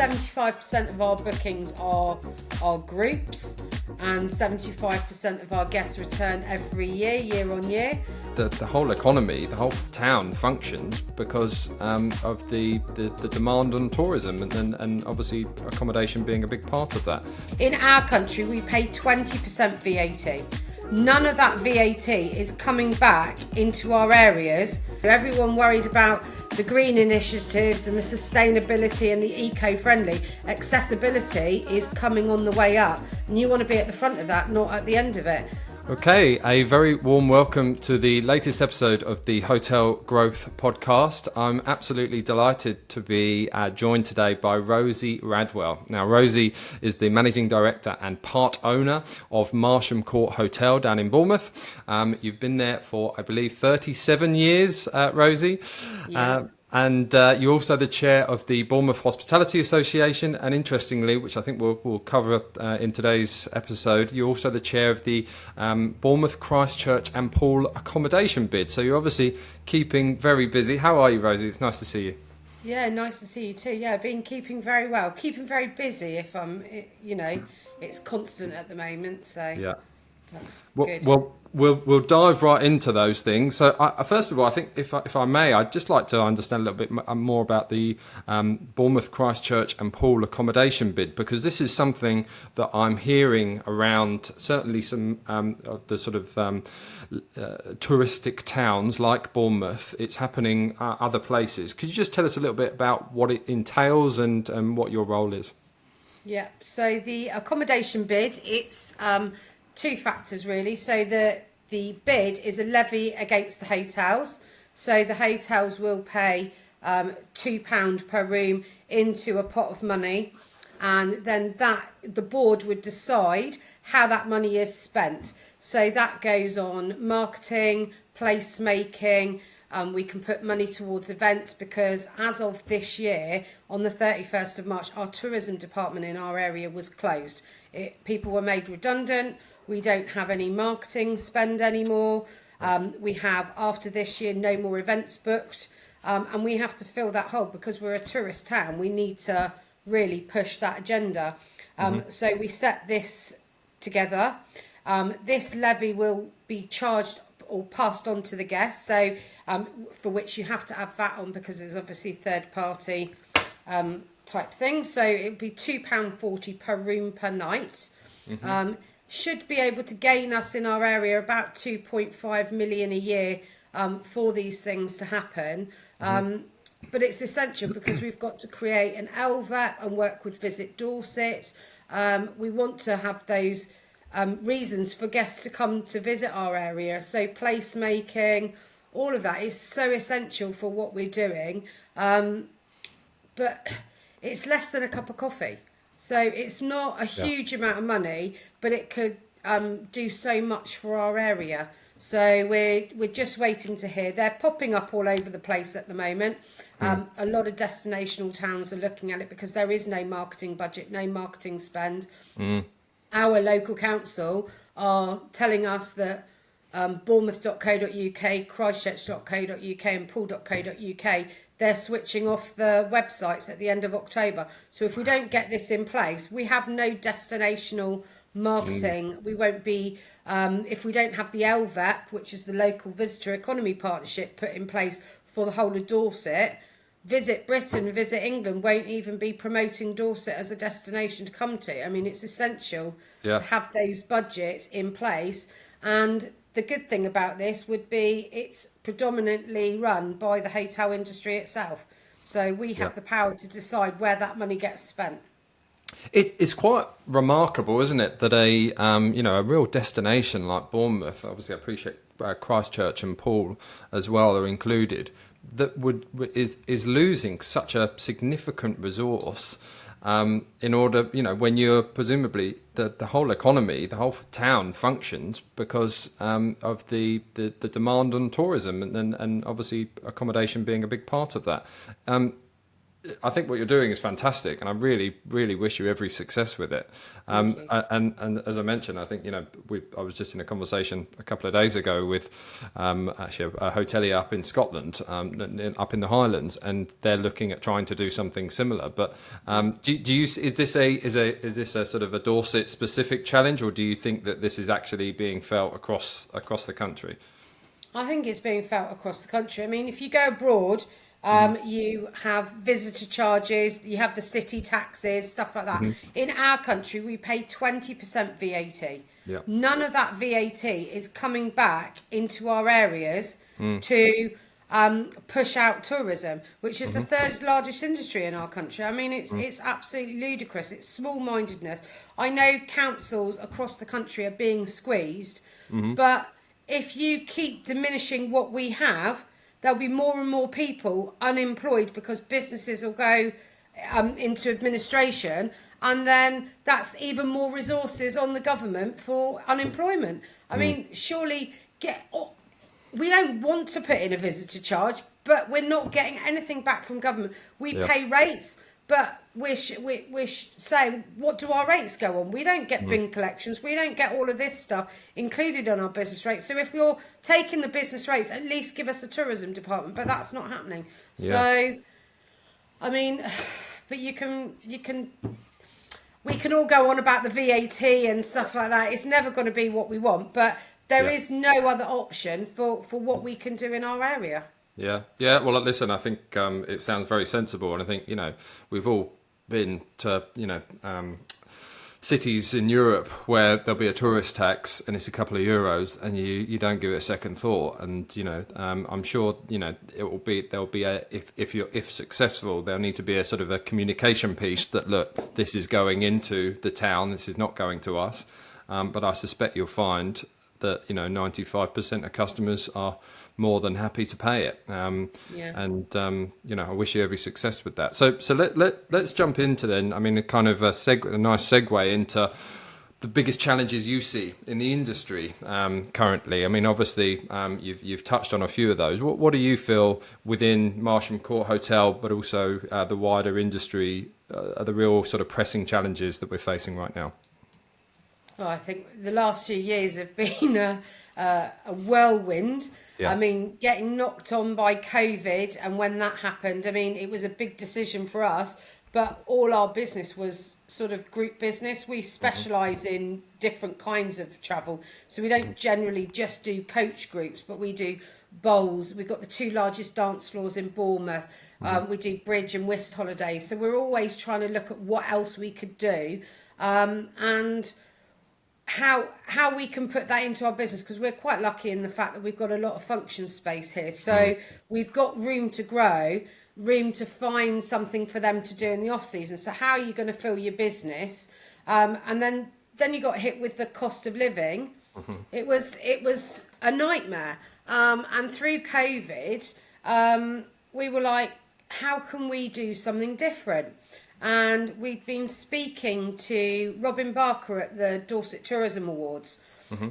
75% of our bookings are groups, and 75% of our guests return every year on year. The whole economy, the whole town functions because of the demand on tourism and obviously accommodation being a big part of that. In our country, we pay 20% VAT. None of that VAT is coming back into our areas. Everyone worried about the green initiatives and the sustainability and the eco-friendly. Accessibility is coming on the way up, and you want to be at the front of that, not at the end of it. Okay, a very warm welcome to the latest episode of the Hotel Growth Podcast. I'm absolutely delighted to be joined today by Rosie Radwell. Now, Rosie is the Managing Director and part owner of Marsham Court Hotel down in Bournemouth. You've been there for, I believe, 37 years, Rosie. Yeah. And you're also the chair of the Bournemouth Hospitality Association. And interestingly, which I think we'll cover in today's episode, you're also the chair of the Bournemouth, Christchurch and Poole accommodation bid. So you're obviously keeping very busy. How are you, Rosie? It's nice to see you. Yeah, nice to see you too. Yeah, been keeping very well, keeping very busy. If I'm, it's constant at the moment. So yeah. Good. Well, we'll dive right into those things. So, first of all, I think if I may, I'd just like to understand a little bit more about the Bournemouth, Christchurch and Poole accommodation bid, because this is something that I'm hearing around certainly some of the sort of touristic towns like Bournemouth. It's happening other places. Could you just tell us a little bit about what it entails and what your role is? Yeah. So the accommodation bid, it's two factors really. So the bid is a levy against the hotels. So the hotels will pay £2 per room into a pot of money, and then the board would decide how that money is spent. So that goes on marketing, placemaking. We can put money towards events because as of this year, on the 31st of March, our tourism department in our area was closed. People were made redundant. We don't have any marketing spend anymore. We have, after this year, no more events booked. And we have to fill that hole because we're a tourist town. We need to really push that agenda. So we set this together. This levy will be charged or passed on to the guests. So for which you have to have VAT on because there's obviously third party type thing. So it would be £2.40 per room per night. Should be able to gain us in our area about 2.5 million a year for these things to happen. But it's essential because we've got to create an LVAP and work with Visit Dorset. We want to have those reasons for guests to come to visit our area. So placemaking, all of that is so essential for what we're doing. But it's less than a cup of coffee. So it's not a huge amount of money, but it could do so much for our area. So we're just waiting to hear. They're popping up all over the place at the moment. A lot of destinational towns are looking at it because there is no marketing budget, no marketing spend. Our local council are telling us that Bournemouth.co.uk, Christchurch.co.uk and Poole.co.uk, they're switching off the websites at the end of October. So if we don't get this in place, we have no destinational marketing. We won't be, if we don't have the LVAP, which is the Local Visitor Economy Partnership, put in place for the whole of Dorset, Visit Britain, Visit England won't even be promoting Dorset as a destination to come to. I mean, it's essential to have those budgets in place. And the good thing about this would be it's predominantly run by the hotel industry itself. So we have the power to decide where that money gets spent. It's quite remarkable, isn't it, that a real destination like Bournemouth, obviously I appreciate Christchurch and Poole as well are included, that is losing such a significant resource in order, when you're presumably the whole economy, the whole town functions because of the demand on tourism and obviously accommodation being a big part of that. I think what you're doing is fantastic, and I really, really wish you every success with it. Thank you. And as I mentioned, I think I was just in a conversation a couple of days ago with actually a hotelier up in Scotland, up in the Highlands, and they're looking at trying to do something similar. But do you is this a sort of a Dorset specific challenge, or do you think that this is actually being felt across the country? I think it's being felt across the country. I mean, if you go abroad, you have visitor charges, you have the city taxes, stuff like that. In our country, we pay 20% VAT. Yeah. None of that VAT is coming back into our areas to push out tourism, which is the third largest industry in our country. I mean, it's absolutely ludicrous. It's small-mindedness. I know councils across the country are being squeezed, but if you keep diminishing what we have, there'll be more and more people unemployed because businesses will go into administration, and then that's even more resources on the government for unemployment. I mean, surely we don't want to put in a visitor charge, but we're not getting anything back from government. We pay rates, but we're saying, what do our rates go on? We don't get bin collections. We don't get all of this stuff included on our business rates. So if you're taking the business rates, at least give us a tourism department. But that's not happening. Yeah. So, I mean, but we can all go on about the VAT and stuff like that. It's never going to be what we want, but there is no other option for what we can do in our area. Yeah. Well, listen, I think it sounds very sensible, and I think we've all been to cities in Europe where there'll be a tourist tax and it's a couple of euros, and you don't give it a second thought. And I'm sure there'll be if successful, there'll need to be a sort of a communication piece that, look, this is going into the town, this is not going to us. But I suspect you'll find that 95% of customers are more than happy to pay it. And I wish you every success with that. So let's jump into then. I mean, a kind of a nice segue into the biggest challenges you see in the industry currently. I mean, obviously, you've touched on a few of those. What do you feel within Marsham Court Hotel, but also the wider industry, are the real sort of pressing challenges that we're facing right now? Well, I think the last few years have been a whirlwind. Yeah. I mean, getting knocked on by COVID, and when that happened, I mean, it was a big decision for us, but all our business was sort of group business. We specialise in different kinds of travel. So we don't generally just do coach groups, but we do bowls. We've got the two largest dance floors in Bournemouth. We do bridge and whist holidays. So we're always trying to look at what else we could do. And how we can put that into our business, because we're quite lucky in the fact that we've got a lot of function space here. So we've got room to grow, room to find something for them to do in the off season. So how are you going to fill your business? And then you got hit with the cost of living. It was a nightmare. And through COVID, we were like, how can we do something different? And we've been speaking to Robin Barker at the Dorset Tourism Awards.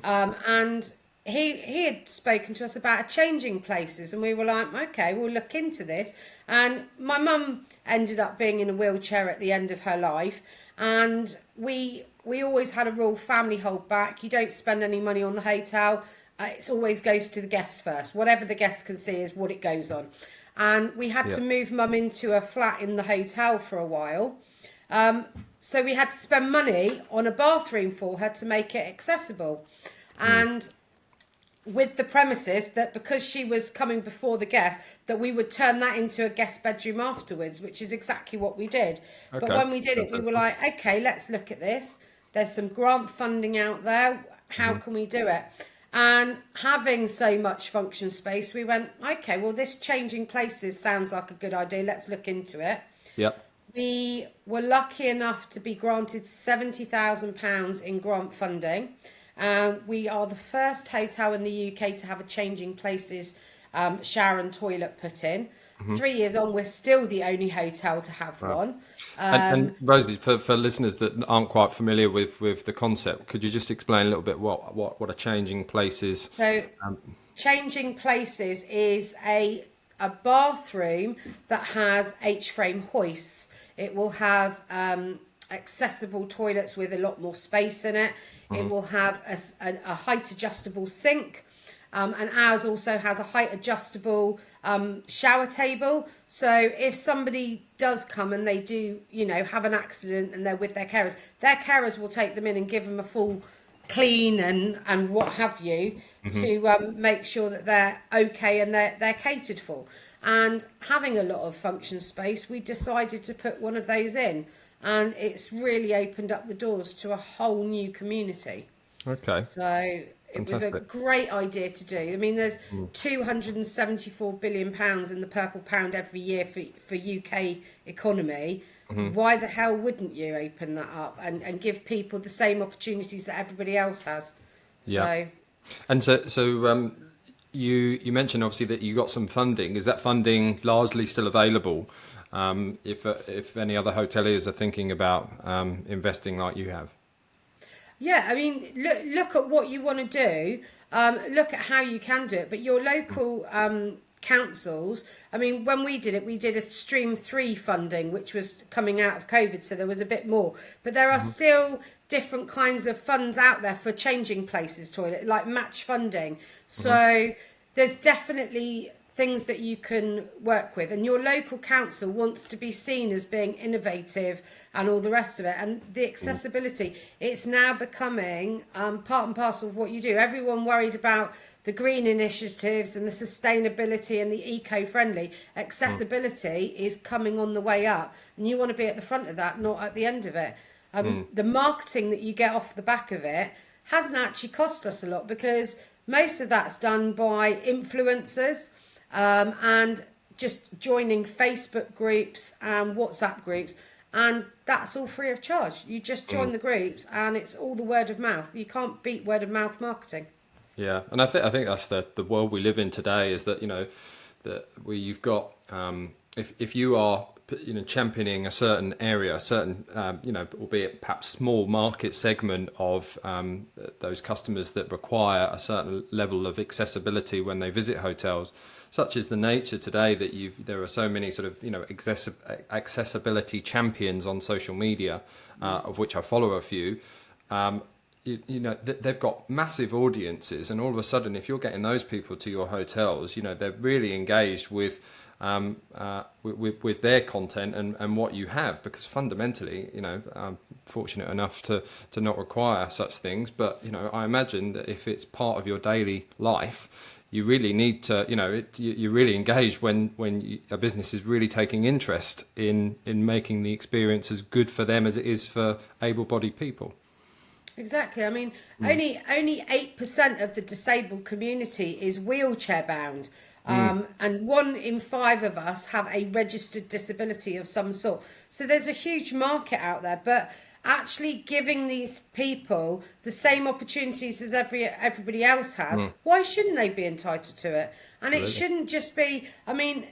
And he had spoken to us about changing places, and we were like, okay, we'll look into this. And my mum ended up being in a wheelchair at the end of her life, and we always had a rule: family hold back. You don't spend any money on the hotel. It always goes to the guests first. Whatever the guests can see is what it goes on. And we had to move mum into a flat in the hotel for a while. So we had to spend money on a bathroom for her to make it accessible. And with the premises that because she was coming before the guest, that we would turn that into a guest bedroom afterwards, which is exactly what we did. Okay. But when we did it, we were like, okay, let's look at this. There's some grant funding out there. How can we do it? And having so much function space, we went, okay, well, this changing places sounds like a good idea. Let's look into it. Yep. We were lucky enough to be granted £70,000 in grant funding. We are the first hotel in the UK to have a changing places shower and toilet put in. 3 years on, we're still the only hotel to have one. And Rosie, for listeners that aren't quite familiar with the concept, could you just explain a little bit what a changing place is? So, changing places is a a bathroom that has H-frame hoists. It will have accessible toilets with a lot more space in it. It will have a height adjustable sink. And ours also has a height adjustable shower table. So if somebody does come and they do, have an accident and they're with their carers will take them in and give them a full clean and what have you to make sure that they're okay and they're catered for. And having a lot of function space, we decided to put one of those in. And it's really opened up the doors to a whole new community. Okay. So it was a Fantastic. great idea to do. I mean, there's £274 billion in the purple pound every year for UK economy. Why the hell wouldn't you open that up and give people the same opportunities that everybody else has? Yeah. And so you mentioned obviously that you got some funding. Is that funding largely still available? If any other hoteliers are thinking about investing like you have? Yeah, I mean, look at what you want to do. Look at how you can do it. But your local councils, I mean, when we did it, we did a Stream 3 funding, which was coming out of COVID, so there was a bit more. But there are still different kinds of funds out there for changing places toilet, like match funding. So there's definitely things that you can work with, and your local council wants to be seen as being innovative and all the rest of it. And the accessibility, it's now becoming part and parcel of what you do. Everyone worried about the green initiatives and the sustainability and the eco-friendly. Accessibility is coming on the way up, and you want to be at the front of that, not at the end of it. The marketing that you get off the back of it hasn't actually cost us a lot, because most of that's done by influencers and just joining Facebook groups and WhatsApp groups, and that's all free of charge. You just join the groups and it's all the word of mouth. You can't beat word of mouth marketing. Yeah, and I think that's the world we live in today, is that you've got if you are championing a certain area, a certain albeit perhaps small market segment of those customers that require a certain level of accessibility when they visit hotels, such is the nature today that there are so many sort of accessibility champions on social media, of which I follow a few. They've got massive audiences, and all of a sudden, if you're getting those people to your hotels, they're really engaged with their content and what you have, because fundamentally, I'm fortunate enough to not require such things, but I imagine that if it's part of your daily life, you really need to, you're really engaged when a business is really taking interest in making the experience as good for them as it is for able-bodied people. Exactly. I mean, only 8% of the disabled community is wheelchair bound. And 1 in 5 of us have a registered disability of some sort. So there's a huge market out there, but actually giving these people the same opportunities as everybody else has, why shouldn't they be entitled to it? And Absolutely. It shouldn't just be, I mean,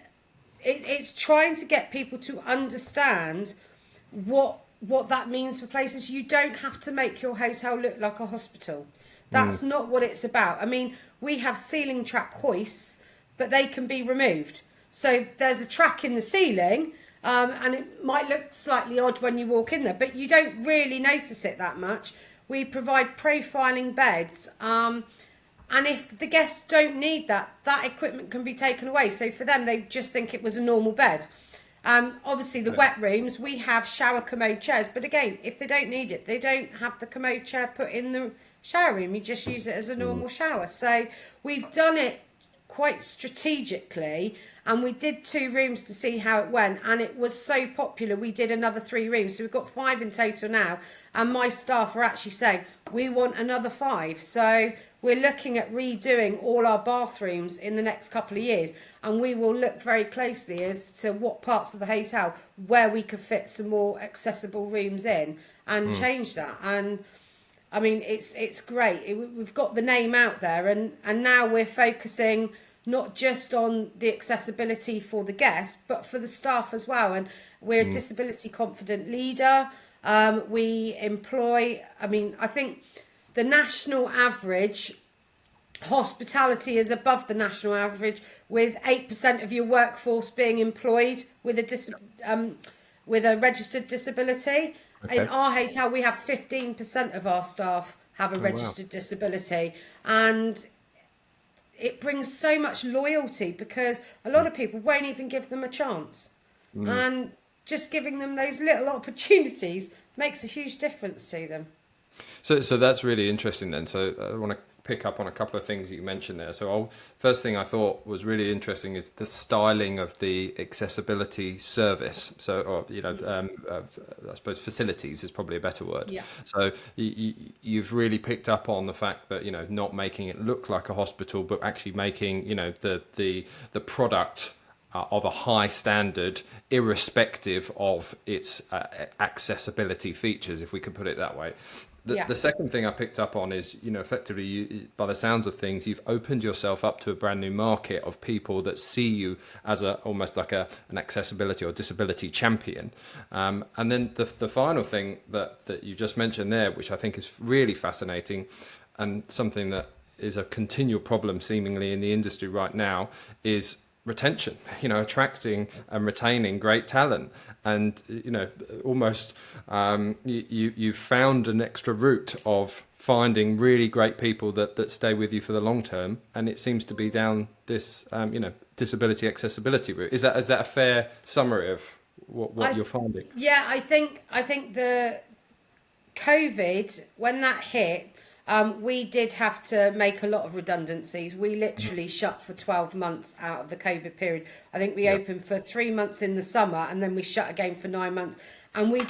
it's trying to get people to understand what that means for places. You don't have to make your hotel look like a hospital. That's not what it's about. I mean, we have ceiling track hoists, but they can be removed. So there's a track in the ceiling, and it might look slightly odd when you walk in there, but you don't really notice it that much. We provide profiling beds, and if the guests don't need that equipment can be taken away. So for them, they just think it was a normal bed. Obviously, the wet rooms, we have shower commode chairs, but again, if they don't need it, they don't have the commode chair put in the shower room. You just use it as a normal shower. So we've done it quite strategically, and we did 2 rooms to see how it went, and it was so popular we did another 3 rooms, so we've got 5 in total now, and my staff are actually saying we want another 5. So we're looking at redoing all our bathrooms in the next couple of years, and we will look very closely as to what parts of the hotel where we could fit some more accessible rooms in and change that. And I mean, it's great. We've got the name out there, and now we're focusing not just on the accessibility for the guests, but for the staff as well. And we're a disability confident leader. We employ, I mean, I think the national average Hospitality is above the national average, with 8% of your workforce being employed with with a registered disability. In Okay. our hotel, we have 15% of our staff have a Oh wow. registered disability, and it brings so much loyalty because a lot of people won't even give them a chance, and just giving them those little opportunities makes a huge difference to them. So that's really interesting then. So I want to pick up on a couple of things that you mentioned there. First thing I thought was really interesting is the styling of the accessibility service. I suppose facilities is probably a better word. Yeah. So you've really picked up on the fact that, not making it look like a hospital, but actually making, the product of a high standard, irrespective of its accessibility features, if we could put it that way. The second thing I picked up on is, effectively, by the sounds of things, you've opened yourself up to a brand new market of people that see you as almost like an accessibility or disability champion. And then the final thing that you just mentioned there, which I think is really fascinating and something that is a continual problem seemingly in the industry right now, is retention, attracting and retaining great talent. And almost you've found an extra route of finding really great people that stay with you for the long term, and it seems to be down this disability accessibility route. Is that a fair summary of what you're finding? Yeah, I think the COVID, when that hit, we did have to make a lot of redundancies. We literally shut for 12 months out of the COVID period. I think we opened for 3 months in the summer, and then we shut again for 9 months. And we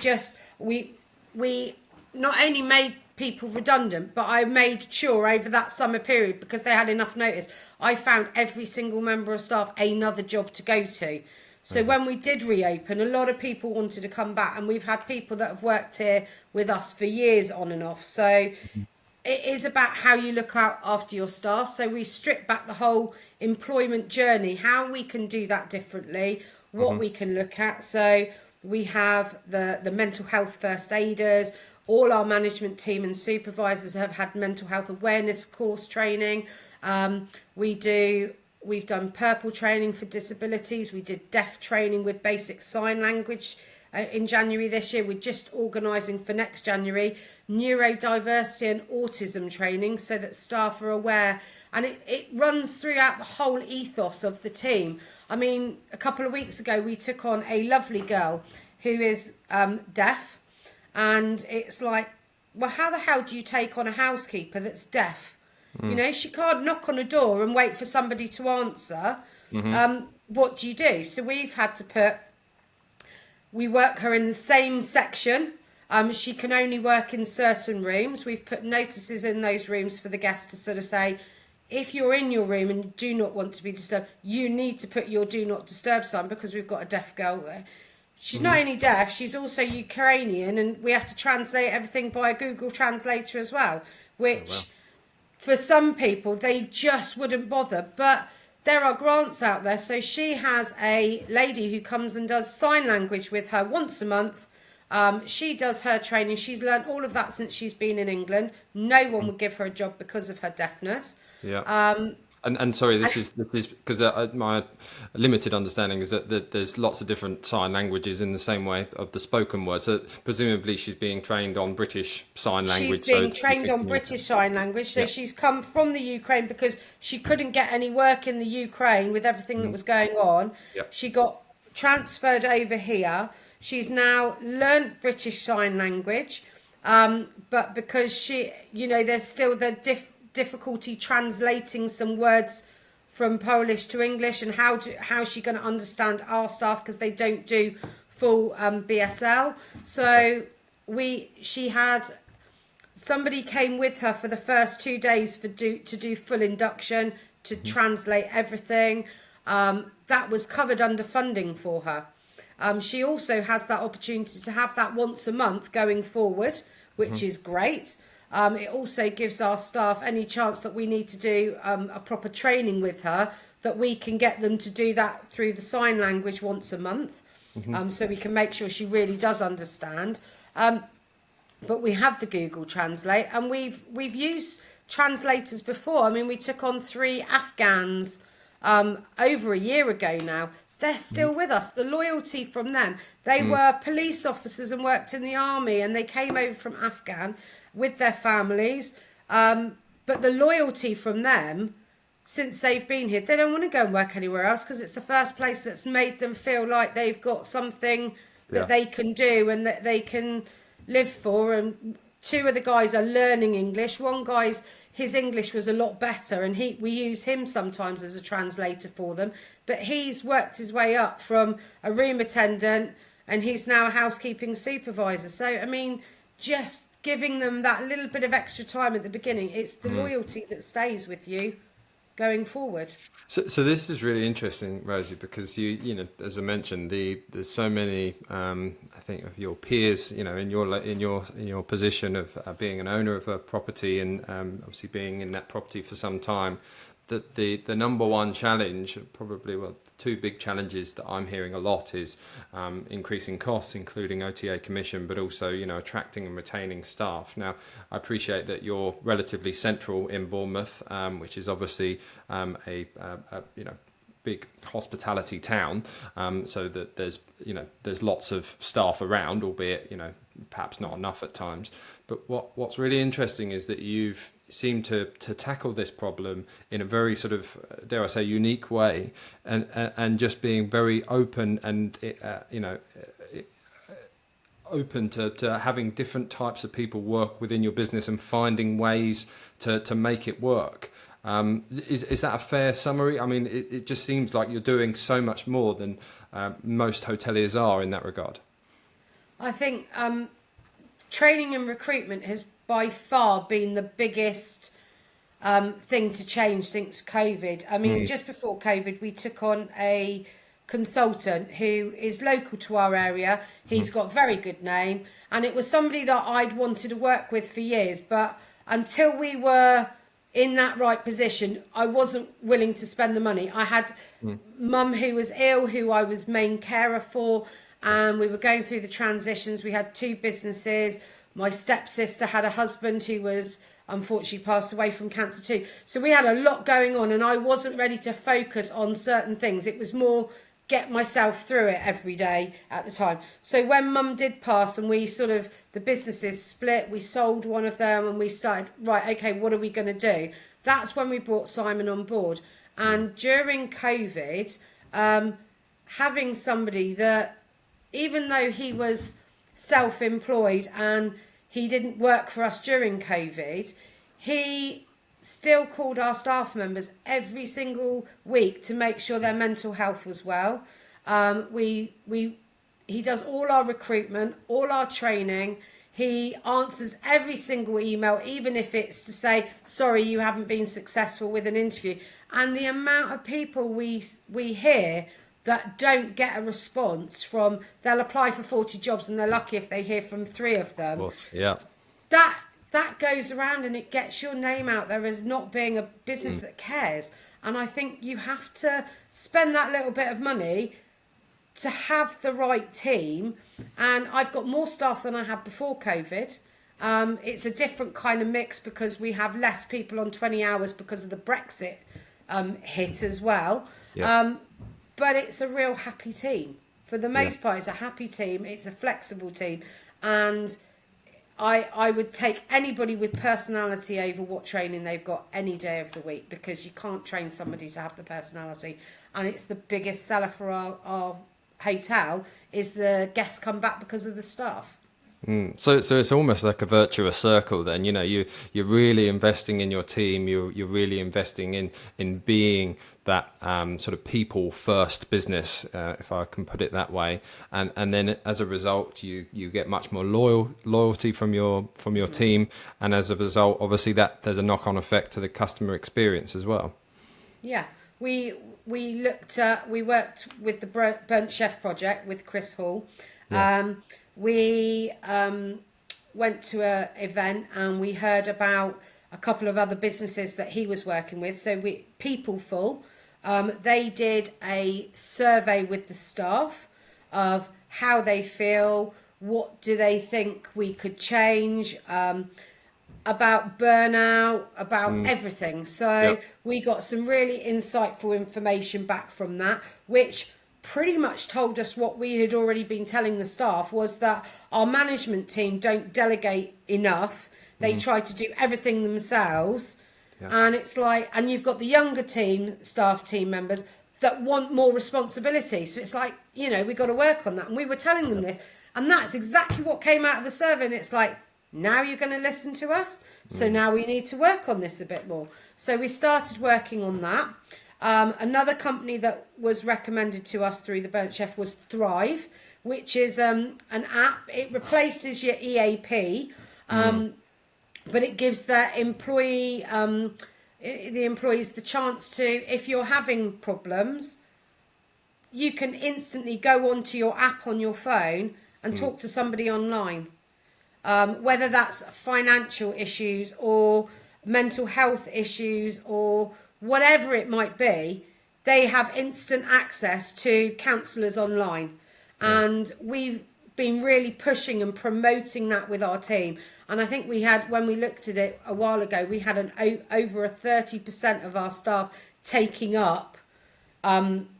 not only made people redundant, but I made sure over that summer period, because they had enough notice, I found every single member of staff another job to go to. So when we did reopen, a lot of people wanted to come back, and we've had people that have worked here with us for years on and off. So it is about how you look out after your staff. So we strip back the whole employment journey, how we can do that differently, what we can look at. So we have the mental health first aiders. All our management team and supervisors have had mental health awareness course training. We've done purple training for disabilities. We did deaf training with basic sign language in January this year. We're just organising for next January neurodiversity and autism training, so that staff are aware, and it runs throughout the whole ethos of the team. I mean, a couple of weeks ago we took on a lovely girl who is deaf, and it's like, well, how the hell do you take on a housekeeper that's deaf? She can't knock on a door and wait for somebody to answer. What do you do? So we've had to we work her in the same section. She can only work in certain rooms. We've put notices in those rooms for the guests to sort of say, if you're in your room and do not want to be disturbed, you need to put your do not disturb sign, because we've got a deaf girl there. She's not only deaf, she's also Ukrainian, and we have to translate everything by a Google translator as well, which for some people, they just wouldn't bother. But there are grants out there. So she has a lady who comes and does sign language with her once a month. She does her training. She's learned all of that since she's been in England. No one would give her a job because of her deafness. Yeah. And sorry, this is because my limited understanding is that there's lots of different sign languages in the same way of the spoken word. So presumably she's being trained on British Sign Language. She's being trained on British Sign Language. So she's come from the Ukraine because she couldn't get any work in the Ukraine with everything that was going on. Yep. She got transferred over here. She's now learnt British Sign Language, but because there's still the difficulty translating some words from Polish to English, and how's she going to understand our staff because they don't do full BSL. So she had somebody came with her for the first 2 days to do full induction, to translate everything. That was covered under funding for her. She also has that opportunity to have that once a month going forward, which is great. It also gives our staff any chance that we need to do a proper training with her, that we can get them to do that through the sign language once a month, so we can make sure she really does understand. But we have the Google Translate, and we've used translators before. I mean, we took on 3 Afghans over a year ago now. They're still with us. The loyalty from them. They were police officers and worked in the army, and they came over from Afghan with their families. But the loyalty from them, since they've been here, they don't want to go and work anywhere else because it's the first place that's made them feel like they've got something that they can do and that they can live for. And 2 of the guys are learning English. One guy's, his English was a lot better, and we use him sometimes as a translator for them. But he's worked his way up from a room attendant, and he's now a housekeeping supervisor. So, I mean, just giving them that little bit of extra time at the beginning, it's the loyalty that stays with you going forward. So this is really interesting, Rosie, because you know, as I mentioned, there's so many, I think, of your peers, you know, in your position of being an owner of a property and obviously being in that property for some time, that the number one challenge, probably, well, 2 big challenges that I'm hearing a lot is increasing costs, including OTA commission, but also, you know, attracting and retaining staff. Now, I appreciate that you're relatively central in Bournemouth, which is obviously a you know, big hospitality town, so that there's lots of staff around, albeit, you know, perhaps not enough at times. But what's really interesting is that you've seemed to tackle this problem in a very sort of, dare I say, unique way, and just being very open and you know, open to having different types of people work within your business and finding ways to make it work. Is that a fair summary? I mean, it just seems like you're doing so much more than most hoteliers are in that regard. I think training and recruitment has by far been the biggest thing to change since COVID. I mean, just before COVID, we took on a consultant who is local to our area. He's got a very good name, and it was somebody that I'd wanted to work with for years, but until we were in that right position, I wasn't willing to spend the money. I had mum who was ill, who I was main carer for, and we were going through the transitions. We had 2 businesses. My stepsister had a husband who was unfortunately passed away from cancer too. So we had a lot going on, and I wasn't ready to focus on certain things. It was more get myself through it every day at the time. So when mum did pass and we sort of, the businesses split, we sold one of them and we started, right, okay, what are we going to do? That's when we brought Simon on board. And during COVID, having somebody that, even though he was self-employed and he didn't work for us during COVID, he still called our staff members every single week to make sure their mental health was well. He does all our recruitment, all our training. He answers every single email, even if it's to say, sorry, you haven't been successful with an interview. And the amount of people we hear that don't get a response from, they'll apply for 40 jobs and they're lucky if they hear from 3 of them. Of course, yeah. That goes around and it gets your name out there as not being a business that cares. And I think you have to spend that little bit of money to have the right team. And I've got more staff than I had before COVID. It's a different kind of mix because we have less people on 20 hours because of the Brexit hit as well. Yeah. But it's a real happy team. For the most part, it's a happy team. It's a flexible team. And I would take anybody with personality over what training they've got any day of the week, because you can't train somebody to have the personality. And it's the biggest seller for our hotel is the guests come back because of the staff. So it's almost like a virtuous circle then, you know, you're really investing in your team, you're really investing in being that sort of people first business, if I can put it that way, and then as a result you get much more loyalty from your team, and as a result obviously that there's a knock-on effect to the customer experience as well. Yeah, we worked with the Burnt Chef project with Chris Hall. We went to an event and we heard about a couple of other businesses that he was working with. So Peopleful, they did a survey with the staff of how they feel, what do they think we could change. about burnout, about everything. So Yep. we got some really insightful information back from that, which pretty much told us what we had already been telling the staff, was that our management team don't delegate enough. They try to do everything themselves. Yeah. And it's like, and you've got the younger staff team members that want more responsibility. So it's like, we've got to work on that. And we were telling them this. And that's exactly what came out of the survey. And it's like, now you're going to listen to us. So now we need to work on this a bit more. So we started working on that. Another company that was recommended to us through the Burnt Chef was Thrive, which is an app. It replaces your EAP, but it gives the employees the chance to, if you're having problems, you can instantly go onto your app on your phone and talk to somebody online. Whether that's financial issues or mental health issues or whatever it might be, they have instant access to counsellors online. And we've been really pushing and promoting that with our team. And I think we had, when we looked at it a while ago, we had over a 30% of our staff taking up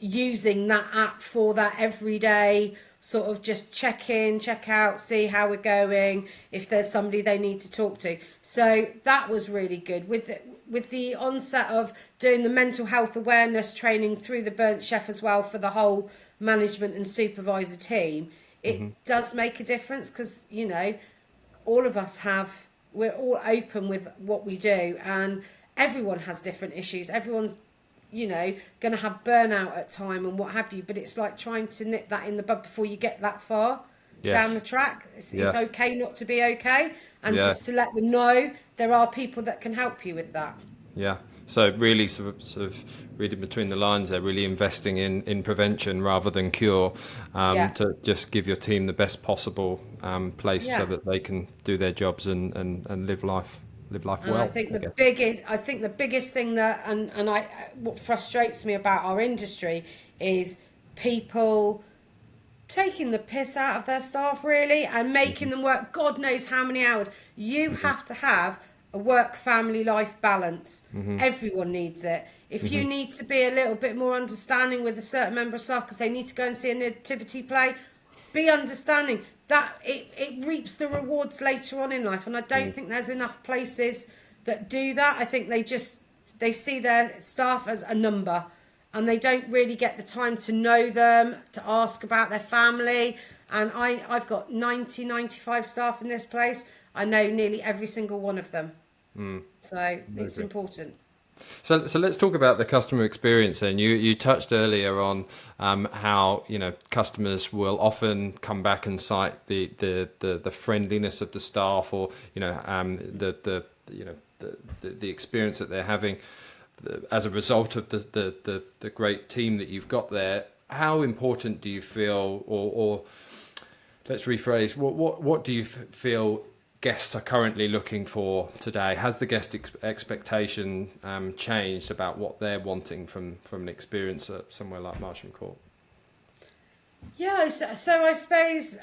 using that app for that everyday sort of just check in, check out, see how we're going, if there's somebody they need to talk to. So that was really good. With the onset of doing the mental health awareness training through the Burnt Chef as well for the whole management and supervisor team, it does make a difference, because, all of us we're all open with what we do, and everyone has different issues. Everyone's going to have burnout at time and what have you, but it's like trying to nip that in the bud before you get that far down the track. It's okay not to be okay, and just to let them know there are people that can help you with that. Yeah. So really sort of reading between the lines there, really investing in prevention rather than cure, to just give your team the best possible place so that they can do their jobs and live life well. I think the biggest thing that what frustrates me about our industry is people taking the piss out of their staff, really, and making them work God knows how many hours. You have to have a work-family life balance. Everyone needs it. If you need to be a little bit more understanding with a certain member of staff because they need to go and see a nativity play, be understanding. That it reaps the rewards later on in life, and I don't think there's enough places that do that. I think they see their staff as a number, and they don't really get the time to know them, to ask about their family. And I've got 95 staff in this place. I know nearly every single one of them. So it's important. So let's talk about the customer experience then. You touched earlier on how customers will often come back and cite the friendliness of the staff, or the experience that they're having as a result of the great team that you've got there. How important do you feel, or let's rephrase, what do you feel guests are currently looking for today? Has the guest expectation changed about what they're wanting from an experience at somewhere like Marsham Court? Yeah, so I suppose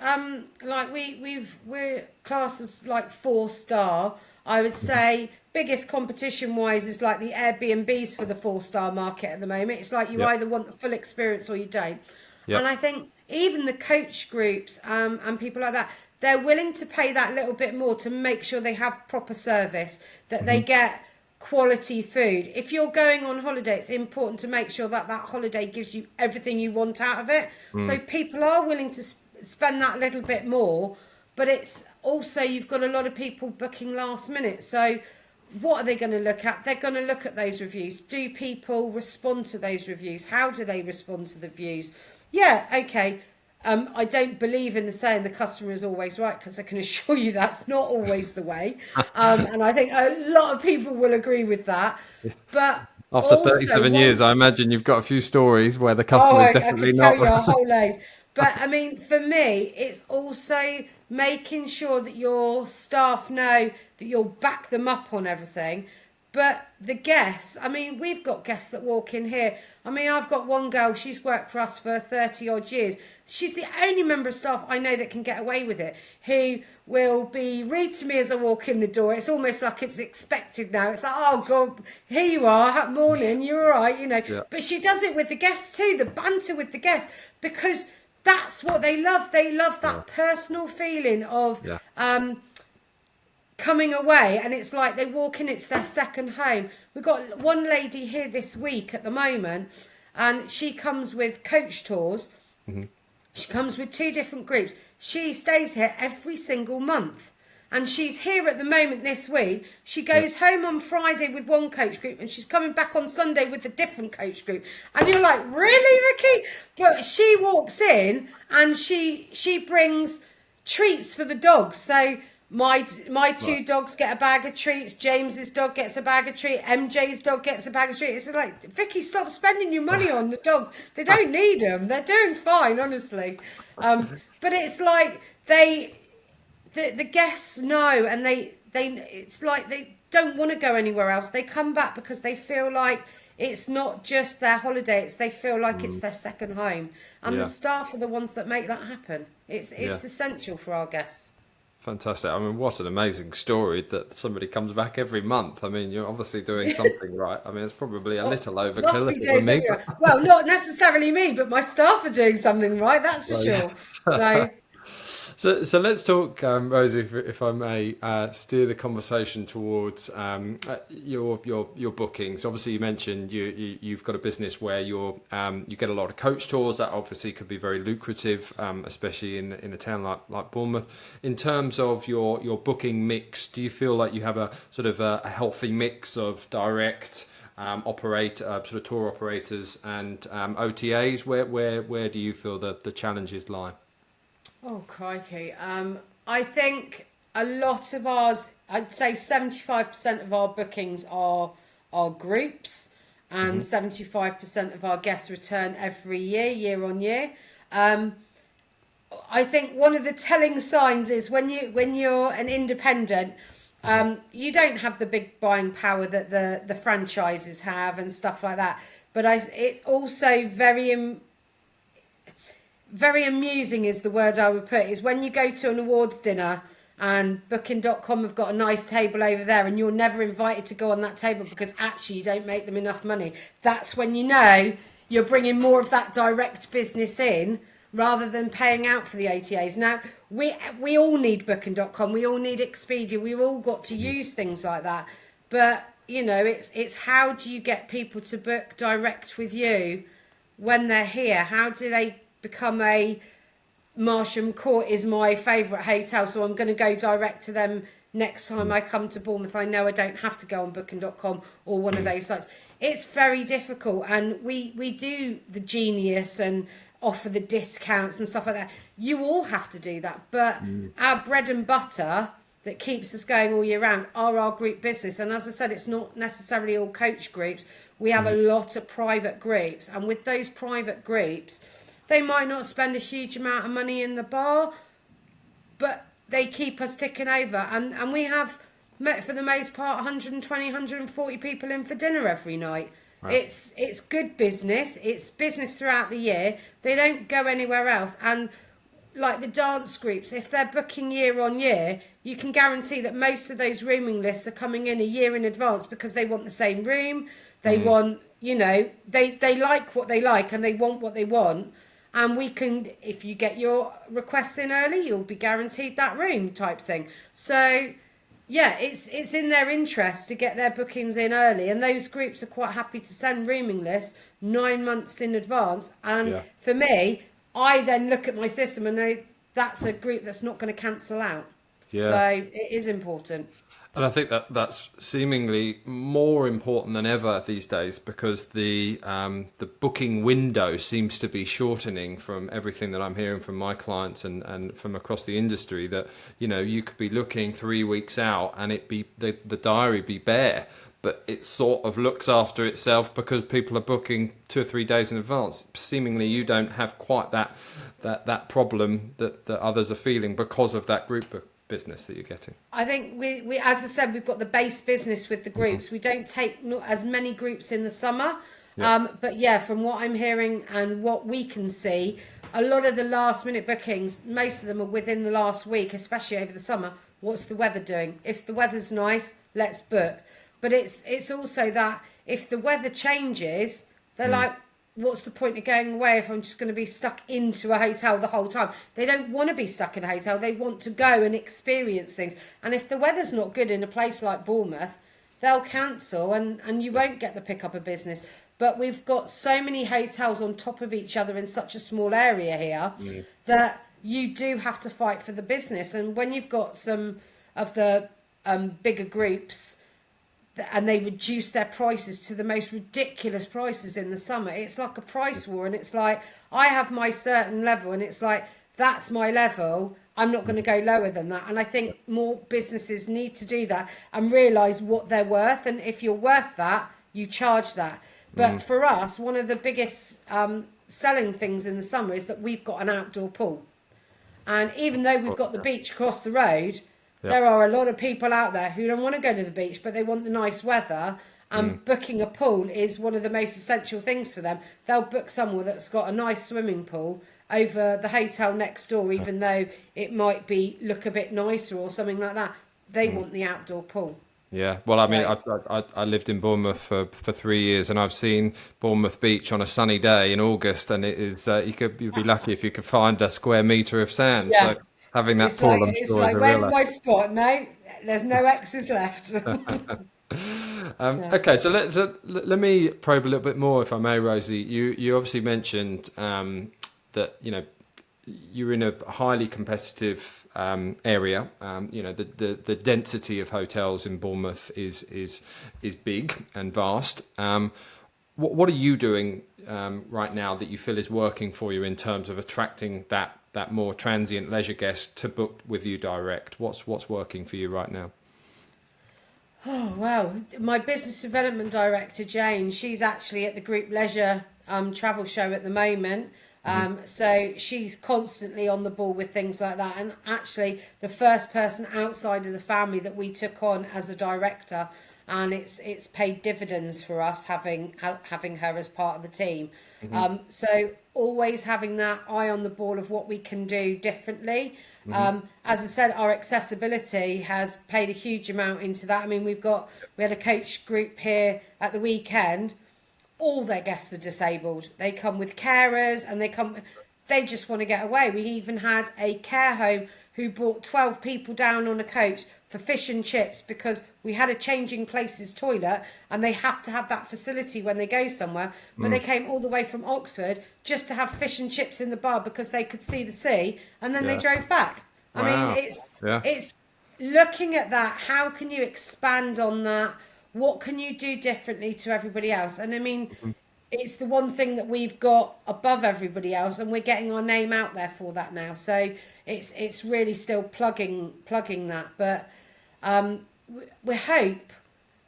like we're classed as like 4-star. I would say biggest competition wise is like the Airbnbs for the 4-star market at the moment. It's like you either want the full experience or you don't. And I think even the coach groups and people like that, they're willing to pay that little bit more to make sure they have proper service, that they get quality food. If you're going on holiday, it's important to make sure that holiday gives you everything you want out of it. So people are willing to spend that little bit more, but it's also, you've got a lot of people booking last minute. So what are they going to look at? They're going to look at those reviews. Do people respond to those reviews? How do they respond to the reviews? Yeah, okay. I don't believe in the saying the customer is always right, because I can assure you that's not always the way. And I think a lot of people will agree with that. But after 37 years, I imagine you've got a few stories where the customer is definitely not. I could tell you a whole load. But I mean, for me, it's also making sure that your staff know that you'll back them up on everything. But the guests, I mean, we've got guests that walk in here. I mean, I've got one girl, she's worked for us for 30 odd years. She's the only member of staff I know that can get away with it, who will be rude to me as I walk in the door. It's almost like it's expected now. It's like, oh God, here you are, morning, you're all right, you know. Yeah. But she does it with the guests too, the banter with the guests, because that's what they love. They love that personal feeling of coming away, and it's like they walk in, it's their second home. We've got one lady here this week at the moment, and she comes with coach tours. She comes with 2 different groups. She stays here every single month, and she's here at the moment this week. She goes home on Friday with one coach group, and she's coming back on Sunday with a different coach group. And you're like, really, Vicky? But she walks in and she brings treats for the dogs. So my 2 dogs get a bag of treats. James's dog gets a bag of treats. MJ's dog gets a bag of treats. It's like, Vicky, stop spending your money on the dog. They don't need them. They're doing fine, honestly. But it's like the guests know, and they it's like they don't want to go anywhere else. They come back because they feel like it's not just their holiday. They feel like it's their second home, and the staff are the ones that make that happen. It's essential for our guests. Fantastic. I mean, what an amazing story that somebody comes back every month. I mean, you're obviously doing something right. I mean, it's probably a little overkill Must be for me. doing well, not necessarily me, but my staff are doing something right, that's for sure. So let's talk, Rosie, if I may, steer the conversation towards your bookings. Obviously, you mentioned you've got a business where you get a lot of coach tours. That obviously could be very lucrative, especially in a town like Bournemouth. In terms of your booking mix, do you feel like you have a sort of a healthy mix of direct sort of tour operators and OTAs? Where do you feel the challenges lie? Oh, crikey. I think a lot of ours, I'd say 75% of our bookings are groups, and 75% of our guests return every year on year. I think one of the telling signs is when you're an independent, you don't have the big buying power that the franchises have and stuff like that. But it's also very amusing is the word I would put, is when you go to an awards dinner and booking.com have got a nice table over there and you're never invited to go on that table because actually you don't make them enough money. That's when you know you're bringing more of that direct business in rather than paying out for the OTAs. Now, we all need booking.com, we all need Expedia, we've all got to use things like that. But, you know, it's how do you get people to book direct with you when they're here? How do they become a Marsham Court is my favourite hotel, so I'm going to go direct to them next time I come to Bournemouth. I know I don't have to go on booking.com or one of those sites. It's very difficult, and we do the Genius and offer the discounts and stuff like that. You all have to do that, but our bread and butter that keeps us going all year round are our group business. And as I said, it's not necessarily all coach groups. We have a lot of private groups, and with those private groups, they might not spend a huge amount of money in the bar, but they keep us ticking over. And we have, for the most part, 120, 140 people in for dinner every night. Wow. It's good business. It's business throughout the year. They don't go anywhere else. And like the dance groups, if they're booking year on year, you can guarantee that most of those rooming lists are coming in a year in advance because they want the same room. They want, you know, they like what they like and they want what they want. And we can, if you get your requests in early, you'll be guaranteed that room type thing. So, yeah, it's in their interest to get their bookings in early. And those groups are quite happy to send rooming lists 9 months in advance. And for me, I then look at my system and know that's a group that's not going to cancel out. Yeah. So it is important. And I think that's seemingly more important than ever these days, because the booking window seems to be shortening from everything that I'm hearing from my clients and from across the industry, that, you know, you could be looking 3 weeks out and it be the diary be bare, but it sort of looks after itself because people are booking 2 or 3 days in advance. Seemingly you don't have quite that problem that others are feeling because of that group business that you're getting? I think we as I said, we've got the base business with the groups. We don't take not as many groups in the summer. Yeah. But yeah, from what I'm hearing and what we can see, a lot of the last minute bookings, most of them are within the last week, especially over the summer. What's the weather doing? If the weather's nice, let's book. But it's also that if the weather changes, they're like, what's the point of going away if I'm just going to be stuck into a hotel the whole time? They don't want to be stuck in a hotel. They want to go and experience things. And if the weather's not good in a place like Bournemouth, they'll cancel and you won't get the pickup of business. But we've got so many hotels on top of each other in such a small area here that you do have to fight for the business. And when you've got some of the bigger groups and they reduce their prices to the most ridiculous prices in the summer, it's like a price war. And it's like, I have my certain level and it's like, that's my level. I'm not going to go lower than that. And I think more businesses need to do that and realise what they're worth. And if you're worth that, you charge that. But for us, one of the biggest selling things in the summer is that we've got an outdoor pool. And even though we've got the beach across the road, there are a lot of people out there who don't want to go to the beach, but they want the nice weather. And booking a pool is one of the most essential things for them. They'll book somewhere that's got a nice swimming pool over the hotel next door, even though it might be look a bit nicer or something like that. They want the outdoor pool. Yeah, well, I mean, I lived in Bournemouth for 3 years, and I've seen Bournemouth Beach on a sunny day in August, and it is you'd be lucky if you could find a square metre of sand. Yeah. So having that It's pool, like, I'm it's sure, like is a where's real. my spot? No, there's no X's left. Okay, so let me probe a little bit more, if I may, Rosie. You obviously mentioned that you're in a highly competitive area. The density of hotels in Bournemouth is big and vast. What are you doing right now that you feel is working for you in terms of attracting that more transient leisure guest to book with you direct? What's working for you right now? Oh, wow. My business development director, Jane, she's actually at the Group Leisure travel show at the moment. So she's constantly on the ball with things like that. And actually, the first person outside of the family that we took on as a director, and it's paid dividends for us having her as part of the team. So always having that eye on the ball of what we can do differently. As I said, our accessibility has paid a huge amount into that. I mean, we had a coach group here at the weekend. All their guests are disabled. They come with carers and they just want to get away. We even had a care home who brought 12 people down on a coach for fish and chips because we had a changing places toilet and they have to have that facility when they go somewhere. But they came all the way from Oxford just to have fish and chips in the bar because they could see the sea, and then they drove back. I mean, it's looking at that. How can you expand on that? What can you do differently to everybody else? And I mean, it's the one thing that we've got above everybody else, and we're getting our name out there for that now. So it's really still plugging that. But we hope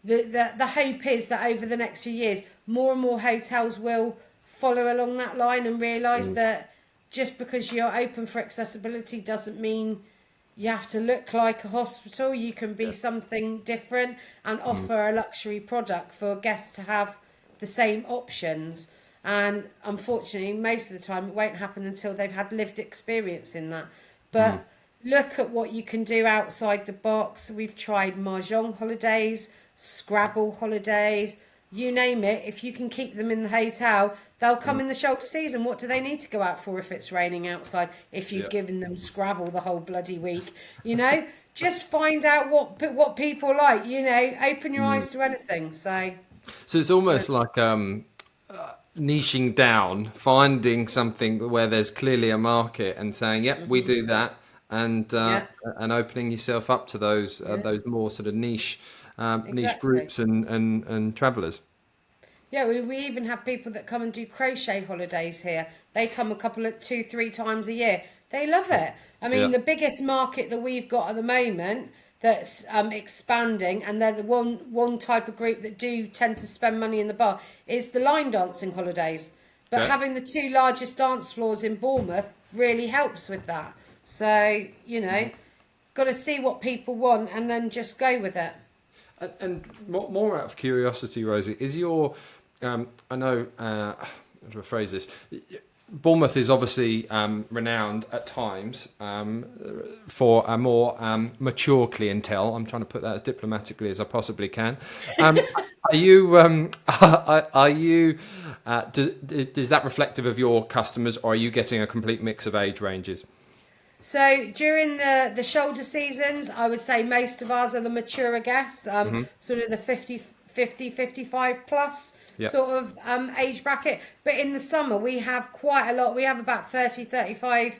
the hope is that over the next few years, more and more hotels will follow along that line and realise that just because you're open for accessibility doesn't mean you have to look like a hospital. You can be something different and offer a luxury product for guests to have the same options. And unfortunately, most of the time, it won't happen until they've had lived experience in that. But look at what you can do outside the box. We've tried Mahjong holidays, Scrabble holidays, you name it. If you can keep them in the hotel, they'll come in the shoulder season. What do they need to go out for if it's raining outside? If you've given them Scrabble the whole bloody week, just find out what people like. Open your eyes to anything. So it's almost like niching down, finding something where there's clearly a market, and saying, "Yep, we do that," and opening yourself up to those more sort of niche groups and travellers. Yeah, we even have people that come and do crochet holidays here. They come 2-3 times a year. They love it. I mean, the biggest market that we've got at the moment that's expanding, and they're the one type of group that do tend to spend money in the bar, is the line dancing holidays. But having the 2 largest dance floors in Bournemouth really helps with that. So, got to see what people want and then just go with it. And more out of curiosity, Rosie, is your, I know, how do I phrase this? Bournemouth is obviously renowned at times for a more mature clientele. I'm trying to put that as diplomatically as I possibly can. Are you? Are you? Is that reflective of your customers, or are you getting a complete mix of age ranges? So during the shoulder seasons, I would say most of ours are the maturer guests, sort of the 55 plus Yep. sort of age bracket. But in the summer, we have quite a lot. We have about 35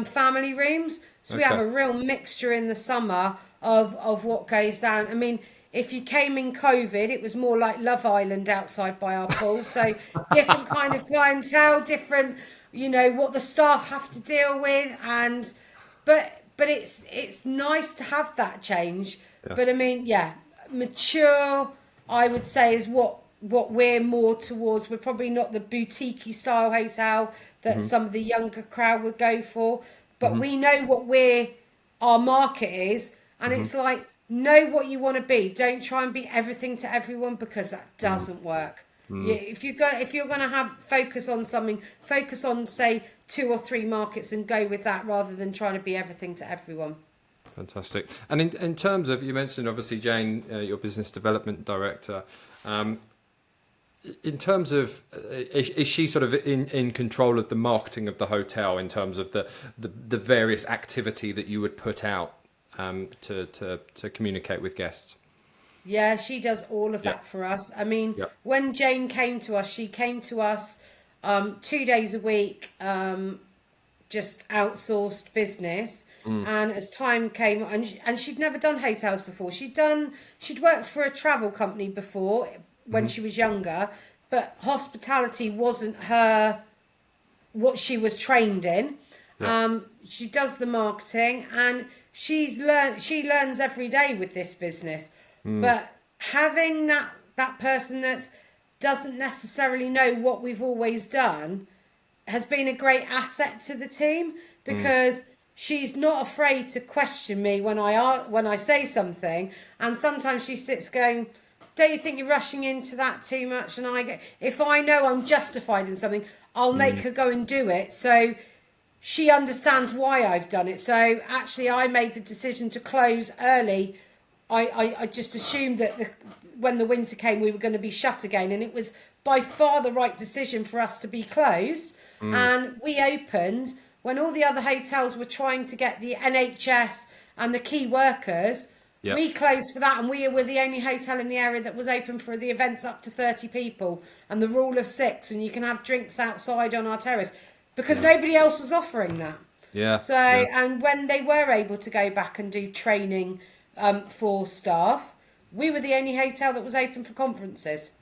family rooms. So we have a real mixture in the summer of what goes down. I mean, if you came in COVID, it was more like Love Island outside by our pool. So different kind of clientele, different, what the staff have to deal with. And but it's nice to have that change. Yeah. But I mean, mature, I would say, is what we're more towards. We're probably not the boutique-y style hotel that some of the younger crowd would go for, but we know what our market is, and it's like, know what you want to be. Don't try and be everything to everyone, because that doesn't work. If you're going to have focus on something, focus on, say, 2 or 3 markets and go with that, rather than trying to be everything to everyone. Fantastic. And in terms of, you mentioned obviously Jane, your business development director. In terms of, is she sort of in control of the marketing of the hotel, in terms of the various activity that you would put out to communicate with guests? Yeah, she does all of that for us. I mean, when Jane came to us, she came to us 2 days a week, just outsourced business. And as time came, and she'd never done hotels before. She'd worked for a travel company before when she was younger, but hospitality wasn't what she was trained in. She does the marketing, and she learns every day with this business. But having that person that doesn't necessarily know what we've always done has been a great asset to the team, because she's not afraid to question me when I say something, and sometimes she sits going, "Don't you think you're rushing into that too much?" And I go, if I know I'm justified in something, I'll make her go and do it, so she understands why I've done it. So actually, I made the decision to close early. I just assumed that when the winter came, we were going to be shut again, and it was by far the right decision for us to be closed. And we opened when all the other hotels were trying to get the NHS and the key workers. We closed for that, and we were the only hotel in the area that was open for the events up to 30 people, and the rule of 6, and you can have drinks outside on our terrace, because nobody else was offering that. And when they were able to go back and do training for staff, we were the only hotel that was open for conferences.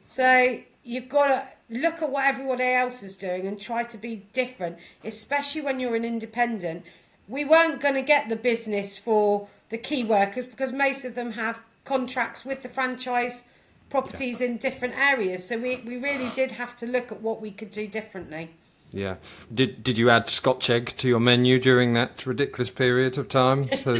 So you've got to look at what everybody else is doing and try to be different, especially when you're an independent. We weren't going to get the business for the key workers, because most of them have contracts with the franchise properties in different areas. So we really did have to look at what we could do differently. Yeah. Did you add Scotch egg to your menu during that ridiculous period of time? So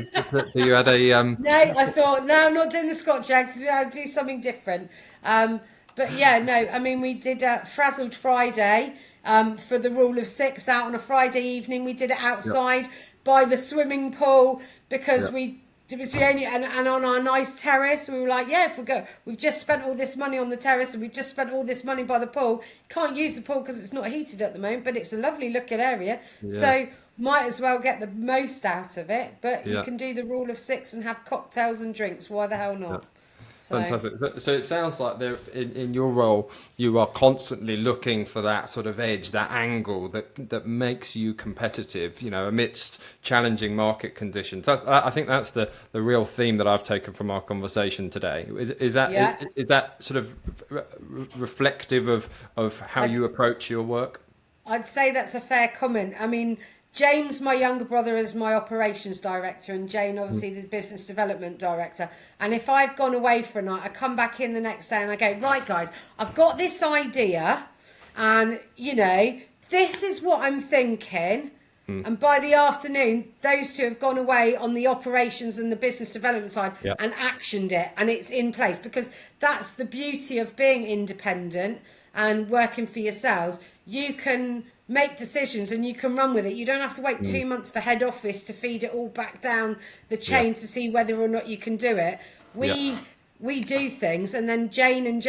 you had a No, I thought, no, I'm not doing the Scotch eggs. I'll do something different. But yeah, no, I mean, we did Frazzled Friday for the rule of 6 out on a Friday evening. We did it outside by the swimming pool, because it was the only, and on our nice terrace, we were like, if we've just spent all this money on the terrace, and we've just spent all this money by the pool. Can't use the pool because it's not heated at the moment, but it's a lovely looking area. So might as well get the most out of it. But you can do the rule of 6 and have cocktails and drinks. Why the hell not? So. Fantastic. So it sounds like in your role, you are constantly looking for that sort of edge, that angle that makes you competitive, amidst challenging market conditions. I think that's the real theme that I've taken from our conversation today. Is that sort of reflective of how you approach your work? I'd say that's a fair comment. I mean, James, my younger brother, is my operations director, and Jane, obviously, the business development director. And if I've gone away for a night, I come back in the next day and I go, right, guys, I've got this idea, and, this is what I'm thinking. And by the afternoon, those two have gone away on the operations and the business development side Yeah. and actioned it, and it's in place, because that's the beauty of being independent and working for yourselves. You can make decisions and you can run with it. You don't have to wait 2 months for head office to feed it all back down the chain to see whether or not you can do it. We do things, and then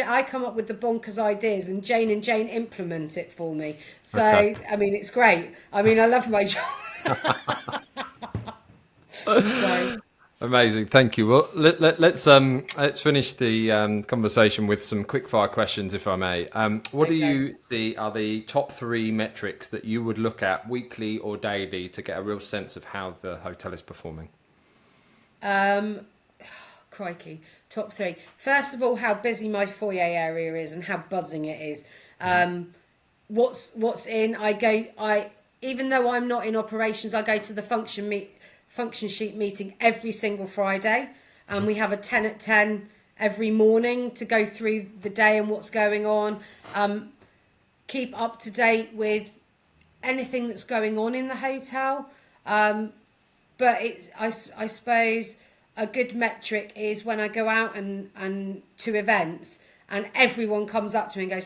I come up with the bonkers ideas, and Jane implement it for me. So, I mean, it's great. I mean, I love my job. So, Amazing, thank you. Well, let's finish the conversation with some quickfire questions, if I may. What do you see are the top 3 metrics that you would look at weekly or daily to get a real sense of how the hotel is performing? crikey, top 3. First of all, how busy my foyer area is and how buzzing it is. What's in? Even though I'm not in operations, I go to the function sheet meeting every single Friday, and we have a 10 at 10 every morning to go through the day and what's going on. Keep up to date with anything that's going on in the hotel. But I suppose a good metric is when I go out and to events, and everyone comes up to me and goes,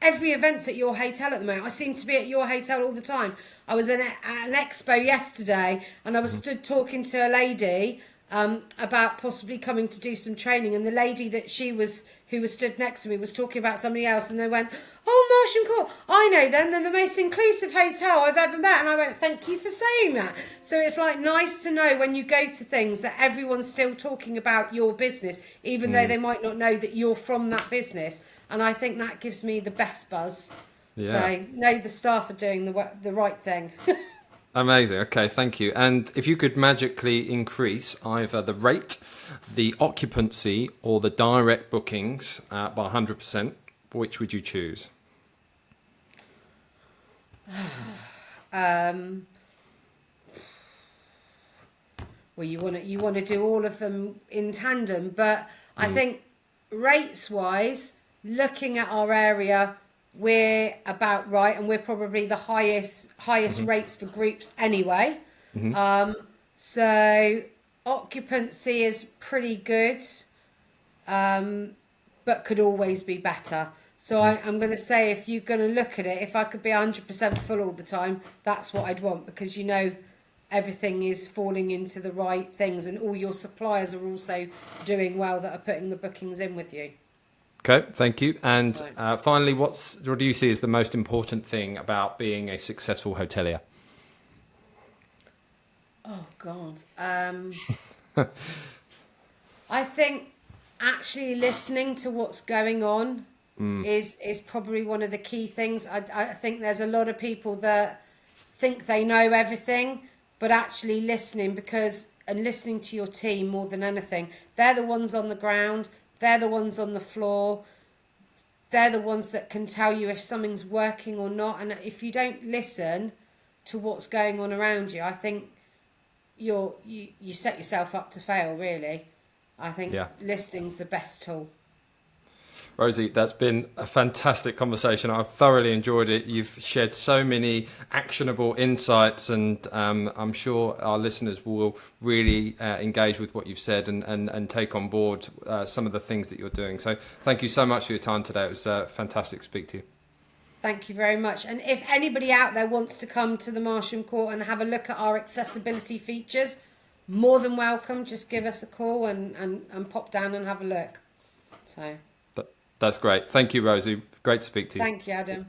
every event's at your hotel at the moment. I seem to be at your hotel all the time. I was at an expo yesterday, and I was stood talking to a lady about possibly coming to do some training, and the lady who was stood next to me was talking about somebody else, and they went, "Oh, Marsham Court, I know them. They're the most inclusive hotel I've ever met." And I went, "Thank you for saying that." So it's like nice to know when you go to things that everyone's still talking about your business, even though they might not know that you're from that business. And I think that gives me the best buzz. Yeah. So know the staff are doing the right thing. Amazing. Okay, thank you. And if you could magically increase either the rate, the occupancy, or the direct bookings by 100%, which would you choose? Well, you want to do all of them in tandem, but I think rates wise, looking at our area, we're about right, and we're probably the highest rates for groups anyway. So occupancy is pretty good, but could always be better. So I'm going to say, if you're going to look at it, if I could be 100% full all the time, that's what I'd want, because everything is falling into the right things, and all your suppliers are also doing well that are putting the bookings in with you. Okay, thank you. And finally, what do you see as the most important thing about being a successful hotelier? Oh, God. I think actually listening to what's going on is probably one of the key things. I think there's a lot of people that think they know everything, but actually listening listening to your team more than anything. They're the ones on the ground. They're the ones on the floor. They're the ones that can tell you if something's working or not. And if you don't listen to what's going on around you, I think you set yourself up to fail, really. I think listening's the best tool. Rosie, that's been a fantastic conversation. I've thoroughly enjoyed it. You've shared so many actionable insights, and I'm sure our listeners will really engage with what you've said and take on board some of the things that you're doing. So thank you so much for your time today. It was fantastic to speak to you. Thank you very much. And if anybody out there wants to come to the Marsham Court and have a look at our accessibility features, more than welcome. Just give us a call and pop down and have a look. So... That's great. Thank you, Rosie. Great to speak to you. Thank you, Adam.